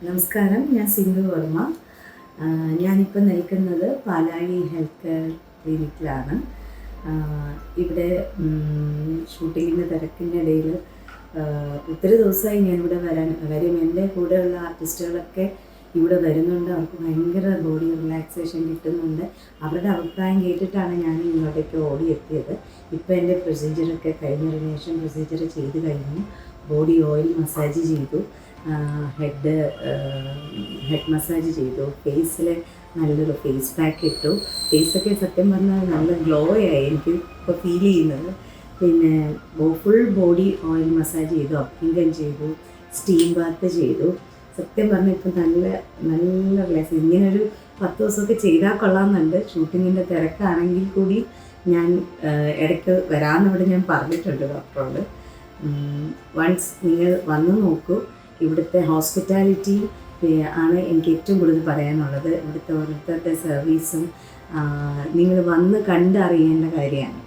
നമസ്കാരം, ഞാൻ സിന്ധു വർമ്മ. ഞാനിപ്പോൾ നിൽക്കുന്നത് പാലാഴി ഹെൽത്ത് കെയർ ക്ലിനിക്കിലാണ്. ഇവിടെ ഷൂട്ടിങ്ങിൻ്റെ തിരക്കിൻ്റെ ഇടയിൽ ഒത്തിരി ദിവസമായി ഞാനിവിടെ വരും. എൻ്റെ കൂടെയുള്ള ആർട്ടിസ്റ്റുകളൊക്കെ ഇവിടെ വരുന്നുണ്ട്. അവർക്ക് ഭയങ്കര ബോഡി റിലാക്സേഷൻ കിട്ടുന്നുണ്ട്. അവരുടെ അഭിപ്രായം കേട്ടിട്ടാണ് ഞാൻ ഇങ്ങോട്ടേക്ക് ഓടിയെത്തിയത്. ഇപ്പോൾ എൻ്റെ പ്രൊസീജിയറൊക്കെ കഴിഞ്ഞ റിനേഷൻ പ്രൊസീജിയർ ചെയ്ത് കഴിഞ്ഞു. ബോഡി ഓയിൽ മസാജ് ചെയ്തു, ഹെഡ് മസാജ് ചെയ്തു, ഫേസിൽ നല്ലൊരു ഫേസ് പാക്ക് ഇട്ടു. ഫേസൊക്കെ സത്യം പറഞ്ഞാൽ നല്ല ഗ്ലോ ആയി എനിക്ക് ഇപ്പോൾ ഫീൽ ചെയ്യുന്നത്. പിന്നെ ഫുൾ ബോഡി ഓയിൽ മസാജ് ചെയ്തു, അപ്പിംഗം ചെയ്തു, സ്റ്റീം ബാത്ത് ചെയ്തു. സത്യം പറഞ്ഞാൽ ഇപ്പം നല്ല റിലാക്സ്. ഇങ്ങനൊരു 10 ദിവസമൊക്കെ ചെയ്താൽ കൊള്ളാമെന്നുണ്ട്. ഷൂട്ടിങ്ങിൻ്റെ തിരക്കാണെങ്കിൽ കൂടി ഞാൻ ഇടയ്ക്ക് വരാമെന്നിവിടെ ഞാൻ പറഞ്ഞിട്ടുണ്ട് ഡോക്ടറോട്. വൺസ് നിങ്ങൾ വന്ന് നോക്കൂ. ഇവിടുത്തെ ഹോസ്പിറ്റാലിറ്റി ആണ് എനിക്ക് ഏറ്റവും കൂടുതൽ പറയാനുള്ളത്. ഇവിടുത്തെ ഓരോരുത്തരുടെ സർവീസും നിങ്ങൾ വന്ന് കണ്ടറിയേണ്ട കാര്യമാണ്.